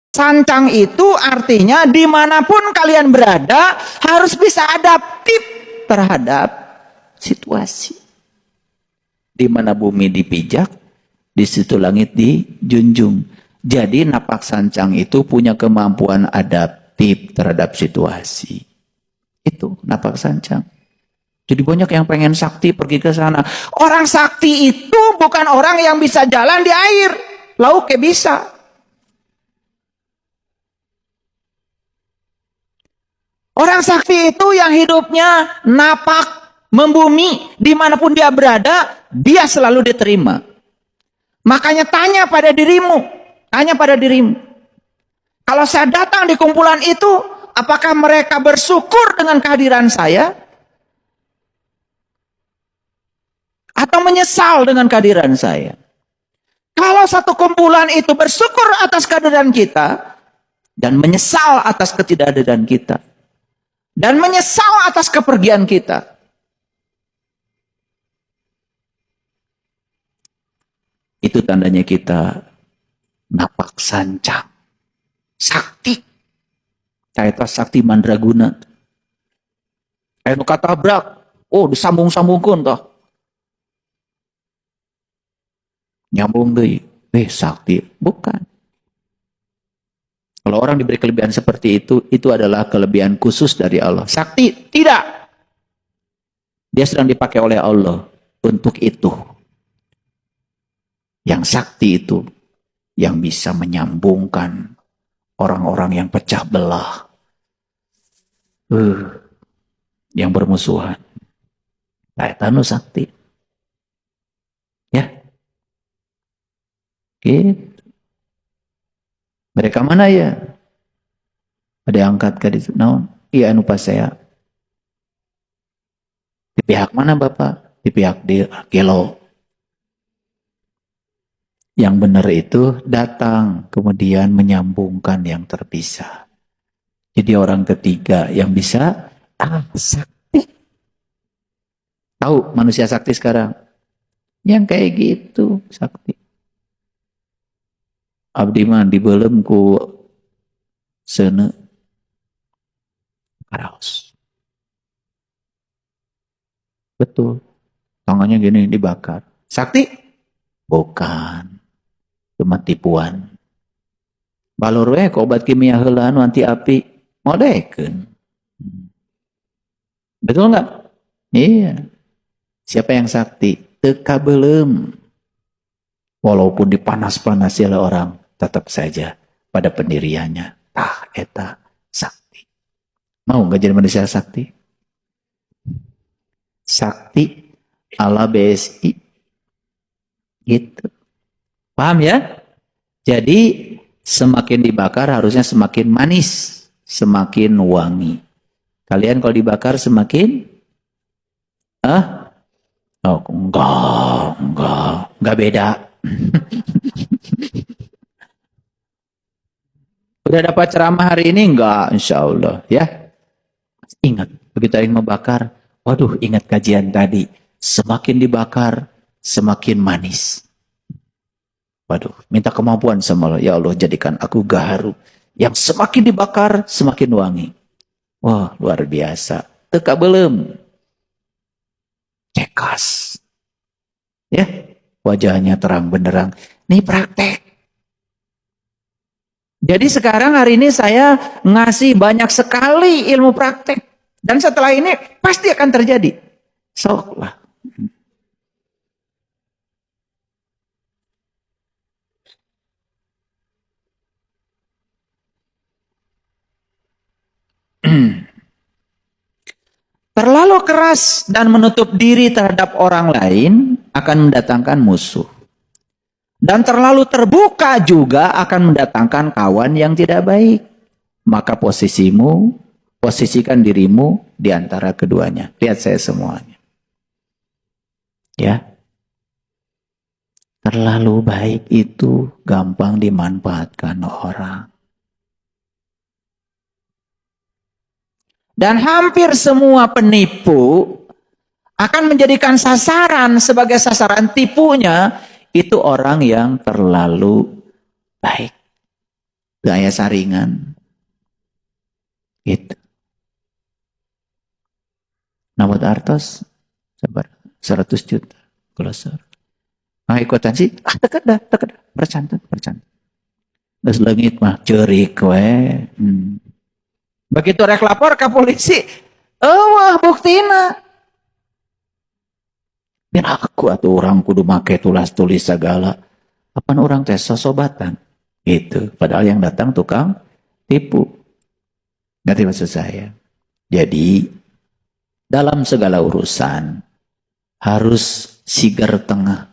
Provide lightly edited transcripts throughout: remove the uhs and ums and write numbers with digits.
Sancang itu artinya dimanapun kalian berada harus bisa adaptif terhadap situasi. Di mana bumi dipijak, di situ langit dijunjung. Jadi napak sancang itu punya kemampuan adaptif terhadap situasi. Itu napak sancang. Jadi banyak yang pengen sakti pergi ke sana. Orang sakti itu bukan orang yang bisa jalan di air. Lauknya bisa. Orang sakti itu yang hidupnya napak, membumi, dimanapun dia berada, dia selalu diterima. Makanya tanya pada dirimu. Kalau saya datang di kumpulan itu, apakah mereka bersyukur dengan kehadiran saya? Atau menyesal dengan kehadiran saya? Kalau satu kumpulan itu bersyukur atas kehadiran kita, dan menyesal atas ketidakhadiran kita, dan menyesal atas kepergian kita, itu tandanya kita napak sancang. Sakti. Kayak sakti mandraguna. Kayak kata brak. Oh, disambung-sambungkan toh. Nyambung deh. Sakti. Bukan. Kalau orang diberi kelebihan seperti itu adalah kelebihan khusus dari Allah. Sakti, tidak. Dia sedang dipakai oleh Allah untuk itu. Yang sakti itu, yang bisa menyambungkan orang-orang yang pecah belah. Yang bermusuhan. Tanu sakti. Ya. Gitu. Mereka mana ya? Ada yang angkat ke situ. No. Iya anu pas saya. Di pihak mana Bapak? Di pihak di Gelo. Yang benar itu datang kemudian menyambungkan yang terpisah. Jadi orang ketiga yang bisa sakti. Tahu manusia sakti sekarang? Yang kayak gitu sakti. Abdi mah dibelem ku sene karaos. Betul. Tangannya gini dibakar. Sakti? Bukan. Cuma tipuan. Balur we obat kimia heula anu anti api modekeun. Betul enggak? Iya. Siapa yang sakti? Teu kabeulem. Walaupun dipanas-panasi oleh orang, tetap saja pada pendiriannya. Eta sakti. Mau nggak jadi manusia sakti? Sakti ala BSI. Gitu. Paham ya? Jadi semakin dibakar harusnya semakin manis, semakin wangi. Kalian kalau dibakar semakin oh, enggak beda. Udah dapat ceramah hari ini? Enggak, insya Allah. Ya, ingat, begitu yang membakar, waduh, ingat kajian tadi. Semakin dibakar, semakin manis. Waduh, minta kemampuan sama Allah. Ya Allah, jadikan aku gaharu. Yang semakin dibakar, semakin wangi. Wah, luar biasa. Teka belum. Cekas. Ya, wajahnya terang benderang. Ini praktek. Jadi sekarang hari ini saya ngasih banyak sekali ilmu praktek. Dan setelah ini pasti akan terjadi. Sok lah. Terlalu keras dan menutup diri terhadap orang lain akan mendatangkan musuh. Dan terlalu terbuka juga akan mendatangkan kawan yang tidak baik. Maka posisikan dirimu di antara keduanya. Lihat saya semuanya. Ya. Terlalu baik itu gampang dimanfaatkan orang. Dan hampir semua penipu akan menjadikan sasaran sebagai sasaran tipunya itu orang yang terlalu baik. Teu aya saringan. Gitu. Namut artos sabar 100 juta klosor. Nah ikutan sih, teket dah, percantan. Geus leungit mah ceurik we. Begitu rek lapor ke polisi, wah buktina. Dan aku atau orang kudu make tulis segala. Apaan orang teh sosobatan. Gitu. Padahal yang datang tukang tipu. Ngerti maksud saya? Jadi, dalam segala urusan, harus sigar tengah.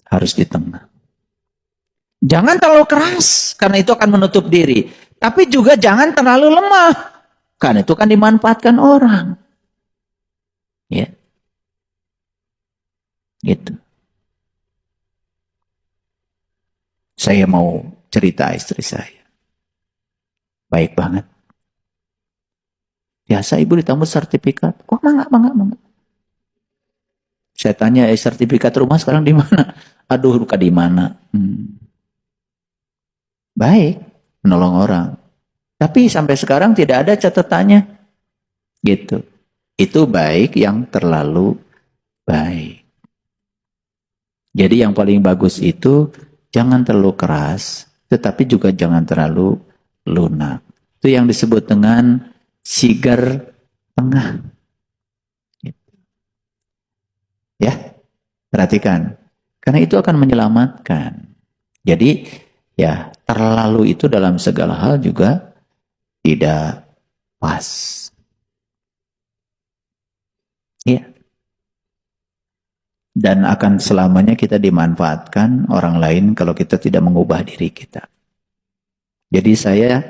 Harus di tengah. Jangan terlalu keras, karena itu akan menutup diri. Tapi juga jangan terlalu lemah, karena itu akan dimanfaatkan orang. Ya. Gitu. Saya mau cerita istri saya. Baik banget. Biasa ibu ditambah sertifikat. Kok mangga. Saya tanya, sertifikat rumah sekarang di mana? Aduh, luka di mana? Baik, menolong orang. Tapi sampai sekarang tidak ada catatannya. Gitu. Itu baik yang terlalu baik. Jadi yang paling bagus itu jangan terlalu keras, tetapi juga jangan terlalu lunak. Itu yang disebut dengan sigar tengah. Ya, perhatikan. Karena itu akan menyelamatkan. Jadi, ya, terlalu itu dalam segala hal juga tidak pas. Ya. Dan akan selamanya kita dimanfaatkan orang lain kalau kita tidak mengubah diri kita. Jadi saya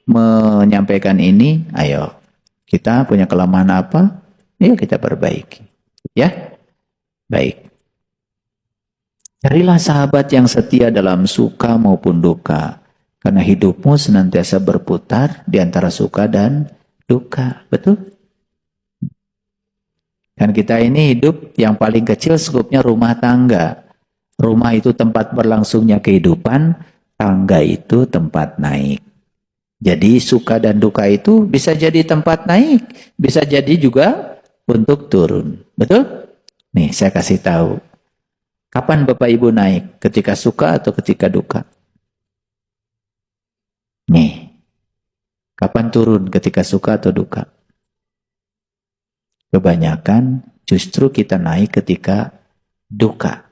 menyampaikan ini, ayo, kita punya kelemahan apa? Ayo kita perbaiki. Ya, baik. Carilah sahabat yang setia dalam suka maupun duka. Karena hidupmu senantiasa berputar di antara suka dan duka. Betul? Dan kita ini hidup yang paling kecil skupnya rumah tangga. Rumah itu tempat berlangsungnya kehidupan, tangga itu tempat naik. Jadi suka dan duka itu bisa jadi tempat naik, bisa jadi juga untuk turun. Betul? Nih saya kasih tahu. Kapan Bapak Ibu naik? Ketika suka atau ketika duka? Nih. Kapan turun? Ketika suka atau duka? Kebanyakan justru kita naik ketika duka.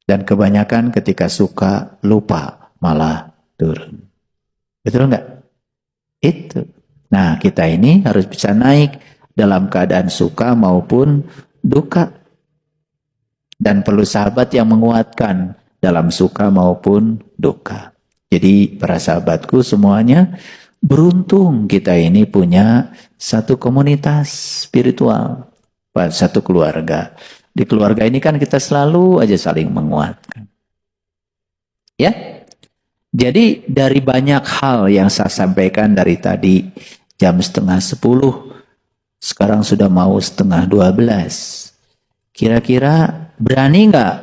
Dan kebanyakan ketika suka lupa, malah turun. Betul enggak? Itu. Nah, kita ini harus bisa naik dalam keadaan suka maupun duka. Dan perlu sahabat yang menguatkan dalam suka maupun duka. Jadi para sahabatku semuanya, beruntung kita ini punya satu komunitas spiritual, satu keluarga. Di keluarga ini kan kita selalu aja saling menguatkan. Ya? Jadi dari banyak hal yang saya sampaikan dari tadi, jam 9:30, sekarang sudah mau 11:30. Kira-kira berani nggak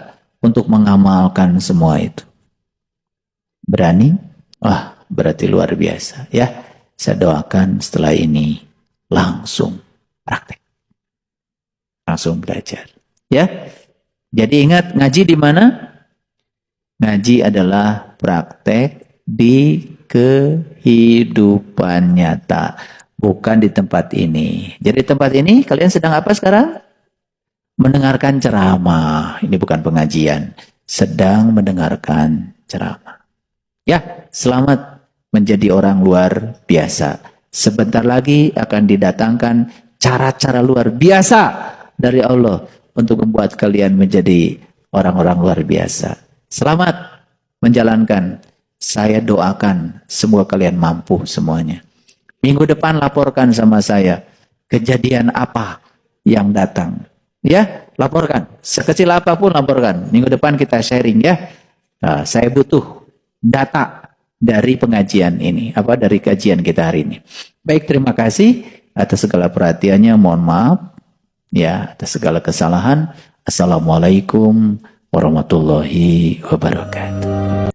untuk mengamalkan semua itu? Berani? Wah, berarti luar biasa ya. Saya doakan setelah ini langsung praktek. Langsung belajar. Ya. Jadi ingat ngaji di mana? Ngaji adalah praktek di kehidupan nyata. Bukan di tempat ini. Jadi tempat ini kalian sedang apa sekarang? Mendengarkan ceramah. Ini bukan pengajian. Sedang mendengarkan ceramah. Ya, selamat menjadi orang luar biasa. Sebentar lagi akan didatangkan cara-cara luar biasa dari Allah untuk membuat kalian menjadi orang-orang luar biasa. Selamat menjalankan. Saya doakan semoga kalian mampu semuanya. Minggu depan laporkan sama saya kejadian apa yang datang. Ya, laporkan. Sekecil apapun laporkan. Minggu depan kita sharing ya. Nah, saya butuh data dari pengajian ini, dari kajian kita hari ini. Baik, terima kasih atas segala perhatiannya. Mohon maaf ya atas segala kesalahan. Assalamualaikum warahmatullahi wabarakatuh.